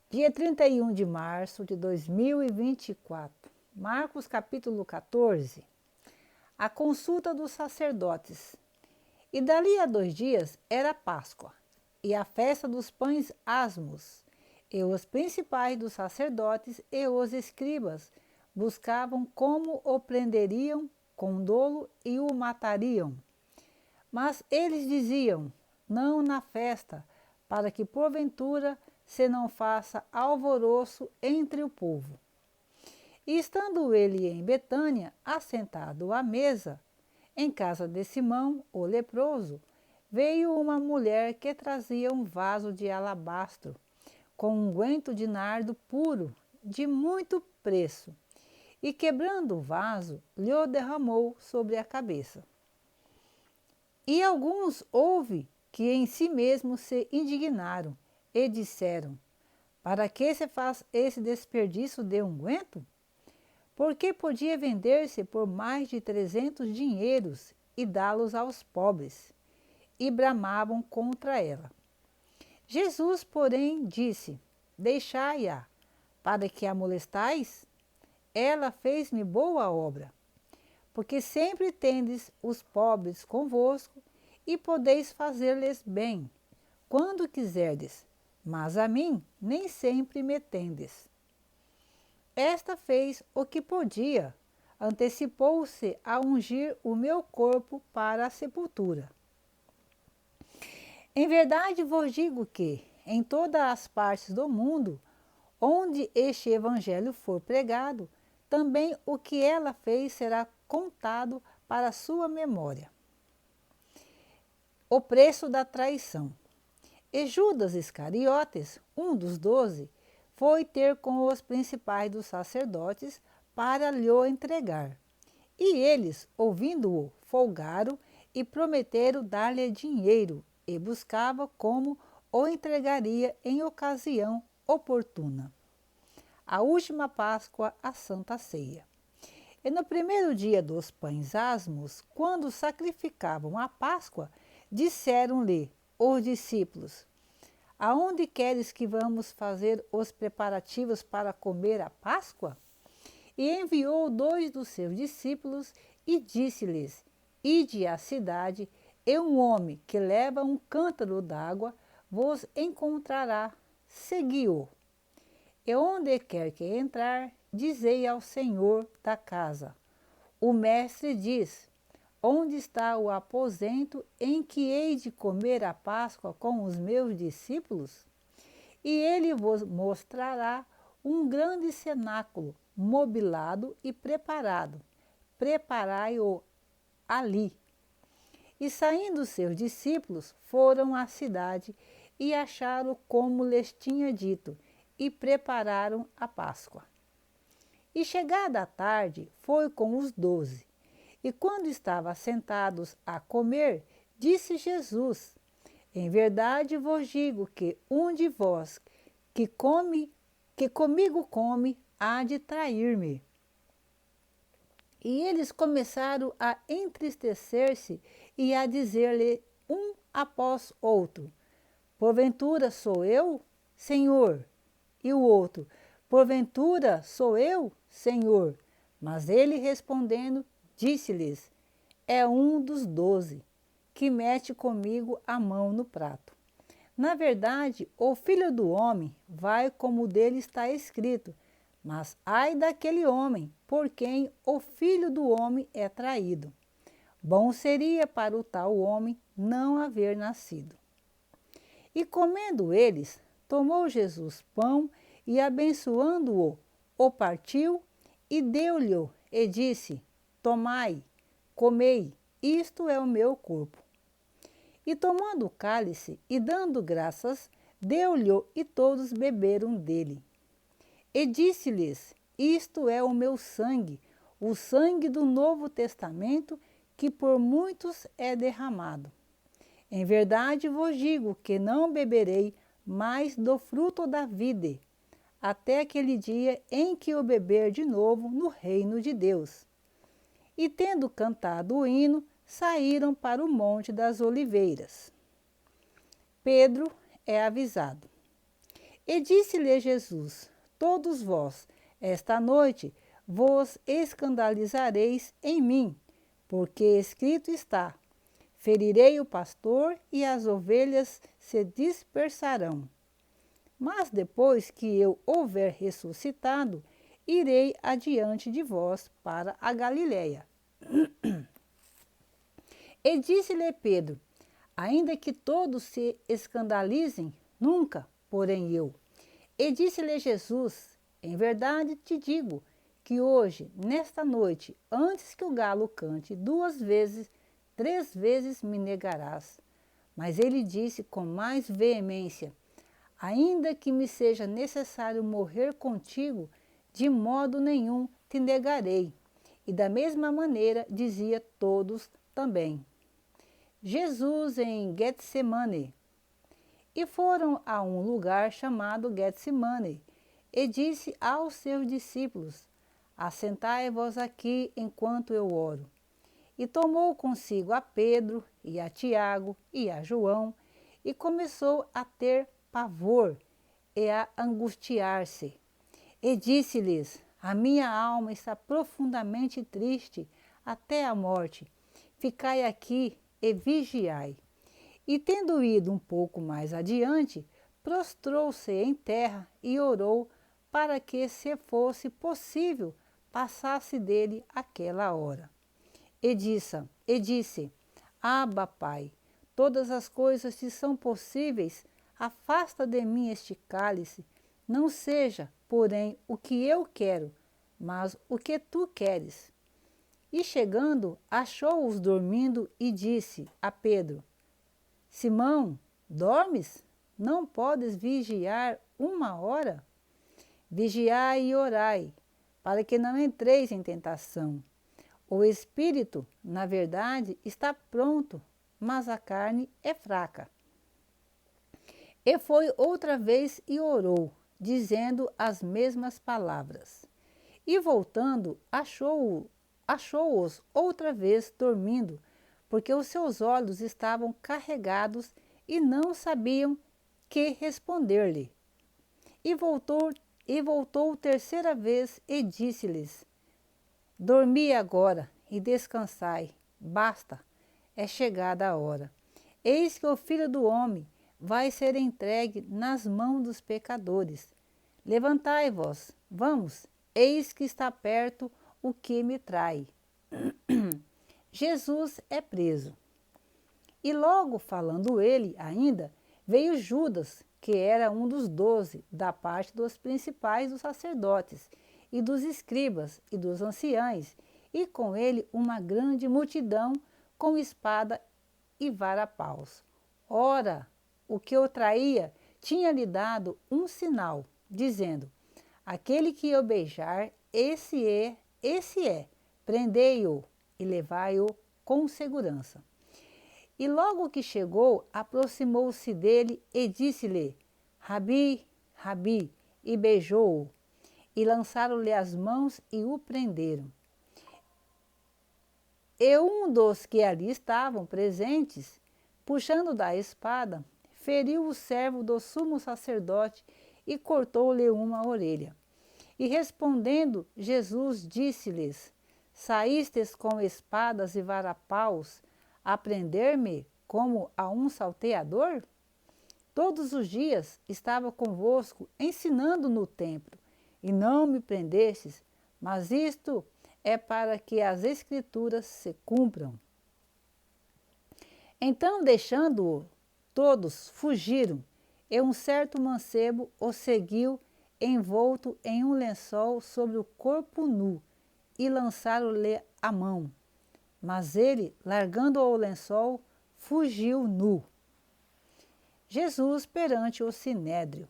Dia 31 de março de 2024. Marcos capítulo 14. A consulta dos sacerdotes. E dali a 2 dias era Páscoa, e a festa dos pães asmos. E os principais dos sacerdotes e os escribas buscavam como o prenderiam com dolo e o matariam. Mas eles diziam: não na festa, para que porventura se não faça alvoroço entre o povo. E estando ele em Betânia, assentado à mesa, em casa de Simão, o leproso, veio uma mulher que trazia um vaso de alabastro, com unguento de nardo puro, de muito preço, e quebrando o vaso, lhe o derramou sobre a cabeça. E alguns houve que em si mesmos se indignaram e disseram: para que se faz esse desperdício de unguento? Porque podia vender-se por mais de 300 dinheiros e dá-los aos pobres. E bramavam contra ela. Jesus, porém, disse: deixai-a, para que a molestais? Ela fez-me boa obra. Porque sempre tendes os pobres convosco e podeis fazer-lhes bem, quando quiserdes, mas a mim nem sempre me tendes. Esta fez o que podia, antecipou-se a ungir o meu corpo para a sepultura. Em verdade vos digo que, em todas as partes do mundo, onde este evangelho for pregado, também o que ela fez será contado para sua memória. O preço da traição. E Judas Iscariotes, um dos 12, foi ter com os principais dos sacerdotes para lhe entregar. E eles, ouvindo-o, folgaram e prometeram dar-lhe dinheiro, e buscava como o entregaria em ocasião oportuna. A última Páscoa, a Santa Ceia. E no primeiro dia dos pães asmos, quando sacrificavam a Páscoa, disseram-lhe os discípulos: aonde queres que vamos fazer os preparativos para comer a Páscoa? E enviou 2 dos seus discípulos e disse-lhes: ide à cidade, e um homem que leva um cântaro d'água vos encontrará, segui-o. E onde quer que entrar, dizei ao Senhor da casa: o mestre diz: onde está o aposento em que hei de comer a Páscoa com os meus discípulos? E ele vos mostrará um grande cenáculo, mobilado e preparado. Preparai-o ali. E saindo seus discípulos, foram à cidade e acharam como lhes tinha dito, e prepararam a Páscoa. E chegada a tarde, foi com os 12. E quando estavam sentados a comer, disse Jesus: em verdade vos digo que um de vós que comigo come, há de trair-me. E eles começaram a entristecer-se e a dizer-lhe um após outro: porventura sou eu, Senhor? E o outro: porventura sou eu, Senhor? Mas ele respondendo, disse-lhes: é um dos 12, que mete comigo a mão no prato. Na verdade, o Filho do Homem vai como dele está escrito, mas ai daquele homem por quem o Filho do Homem é traído. Bom seria para o tal homem não haver nascido. E comendo eles, tomou Jesus pão e, abençoando-o, o partiu e deu-lhe e disse: tomai, comei, isto é o meu corpo. E tomando o cálice e dando graças, deu-lhe e todos beberam dele. E disse-lhes: isto é o meu sangue, o sangue do Novo Testamento, que por muitos é derramado. Em verdade vos digo que não beberei mais do fruto da vide, até aquele dia em que o beber de novo no reino de Deus. E tendo cantado o hino, saíram para o Monte das Oliveiras. Pedro é avisado. E disse-lhe Jesus: todos vós, esta noite, vos escandalizareis em mim, porque escrito está: ferirei o pastor e as ovelhas se dispersarão. Mas depois que eu houver ressuscitado, irei adiante de vós para a Galiléia. E disse-lhe Pedro: ainda que todos se escandalizem, nunca, porém eu. E disse-lhe Jesus: em verdade te digo que hoje, nesta noite, antes que o galo cante 2 vezes, 3 vezes me negarás. Mas ele disse com mais veemência: ainda que me seja necessário morrer contigo, de modo nenhum te negarei. E da mesma maneira dizia todos também. Jesus em Getsemane. E foram a um lugar chamado Getsemane, e disse aos seus discípulos: assentai-vos aqui enquanto eu oro. E tomou consigo a Pedro, e a Tiago, e a João, e começou a ter pavor e a angustiar-se. E disse-lhes: a minha alma está profundamente triste até a morte. Ficai aqui e vigiai. E tendo ido um pouco mais adiante, prostrou-se em terra e orou para que, se fosse possível, passasse dele aquela hora. E disse: Abba, Pai, todas as coisas te são possíveis, afasta de mim este cálice, não seja, porém, o que eu quero, mas o que tu queres. E chegando, achou-os dormindo e disse a Pedro: Simão, dormes? Não podes vigiar 1 hora? Vigiai e orai, para que não entreis em tentação. O espírito, na verdade, está pronto, mas a carne é fraca. E foi outra vez e orou, dizendo as mesmas palavras. E voltando, achou-os outra vez dormindo, porque os seus olhos estavam carregados e não sabiam que responder-lhe. E voltou terceira vez e disse-lhes: dormi agora e descansai, basta, é chegada a hora. Eis que o Filho do Homem vai ser entregue nas mãos dos pecadores. Levantai-vos, vamos, eis que está perto o que me trai. Jesus é preso. E logo falando ele ainda, veio Judas, que era um dos 12, da parte dos principais dos sacerdotes, e dos escribas, e dos anciães, e com ele uma grande multidão com espada e varapaus. Ora, o que o traía tinha-lhe dado um sinal, dizendo: aquele que eu beijar, esse é, prendei-o e levai-o com segurança. E logo que chegou, aproximou-se dele e disse-lhe: Rabi, Rabi, e beijou-o. E lançaram-lhe as mãos e o prenderam. E um dos que ali estavam presentes, puxando da espada, feriu o servo do sumo sacerdote e cortou-lhe uma orelha. E respondendo, Jesus disse-lhes: saístes com espadas e varapaus a prender-me como a um salteador? Todos os dias estava convosco ensinando no templo, e não me prendestes, mas isto é para que as Escrituras se cumpram. Então, deixando-o, todos fugiram, e um certo mancebo o seguiu, envolto em um lençol sobre o corpo nu, e lançaram-lhe a mão. Mas ele, largando o lençol, fugiu nu. Jesus perante o sinédrio.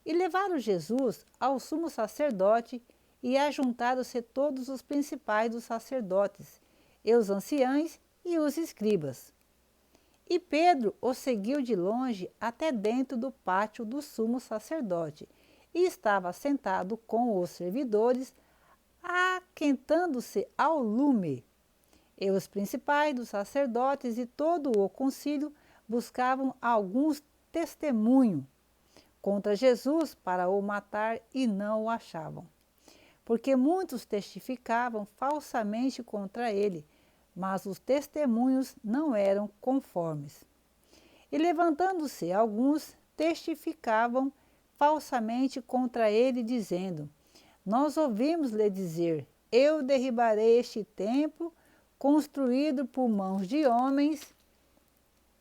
E levaram Jesus ao sumo sacerdote, e ajuntaram-se todos os principais dos sacerdotes, e os anciães e os escribas. E Pedro o seguiu de longe até dentro do pátio do sumo sacerdote, e estava sentado com os servidores, aquentando-se ao lume. E os principais dos sacerdotes e todo o concílio buscavam alguns testemunho, contra Jesus para o matar e não o achavam, porque muitos testificavam falsamente contra ele, mas os testemunhos não eram conformes. E levantando-se alguns, testificavam falsamente contra ele, dizendo: Nós ouvimos-lhe dizer: Eu derribarei este templo, construído por mãos de homens,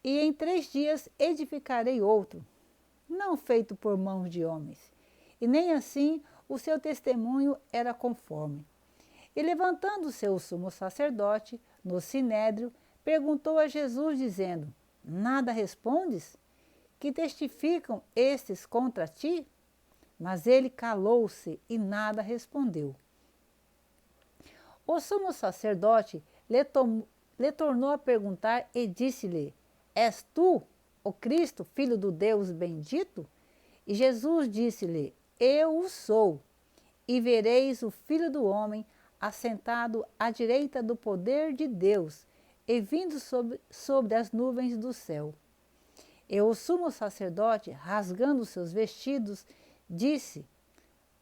e em 3 dias edificarei outro, não feito por mãos de homens. E nem assim o seu testemunho era conforme. E levantando-se o sumo sacerdote, no sinédrio, perguntou a Jesus, dizendo: Nada respondes? Que testificam estes contra ti? Mas ele calou-se e nada respondeu. O sumo sacerdote lhe tornou a perguntar e disse-lhe: És tu o Cristo, filho do Deus bendito? E Jesus disse-lhe: Eu o sou. E vereis o Filho do Homem assentado à direita do poder de Deus e vindo sobre as nuvens do céu. E o sumo sacerdote, rasgando seus vestidos, disse: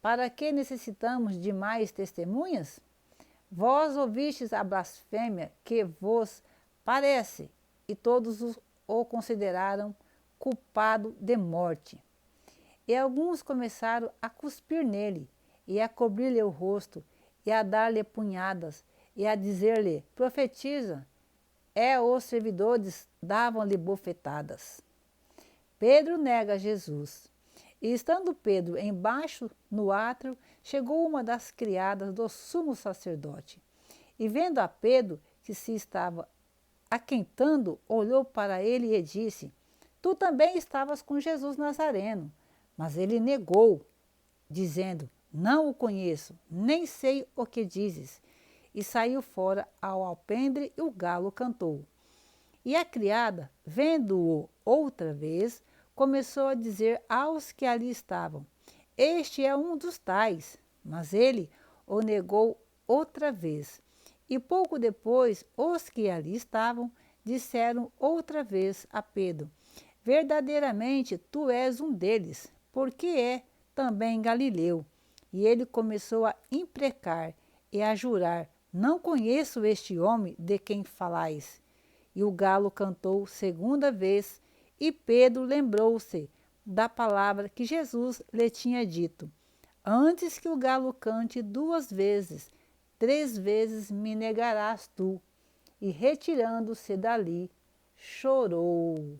Para que necessitamos de mais testemunhas? Vós ouvistes a blasfêmia que vos parece, e todos o consideraram culpado de morte. E alguns começaram a cuspir nele, e a cobrir-lhe o rosto, e a dar-lhe punhadas, e a dizer-lhe: Profetiza. Os servidores davam-lhe bofetadas. Pedro nega Jesus. E estando Pedro embaixo no átrio, chegou uma das criadas do sumo sacerdote. E vendo a Pedro, que se estava aquentando, olhou para ele e disse: Tu também estavas com Jesus Nazareno. Mas ele negou, dizendo: Não o conheço, nem sei o que dizes. E saiu fora ao alpendre e o galo cantou. E a criada, vendo-o outra vez, começou a dizer aos que ali estavam: Este é um dos tais. Mas ele o negou outra vez. E pouco depois, os que ali estavam disseram outra vez a Pedro: Verdadeiramente tu és um deles, porque é também Galileu. E ele começou a imprecar e a jurar: Não conheço este homem de quem falais. E o galo cantou segunda vez, e Pedro lembrou-se da palavra que Jesus lhe tinha dito: Antes que o galo cante 2 vezes, 3 vezes me negarás tu. E retirando-se dali, chorou.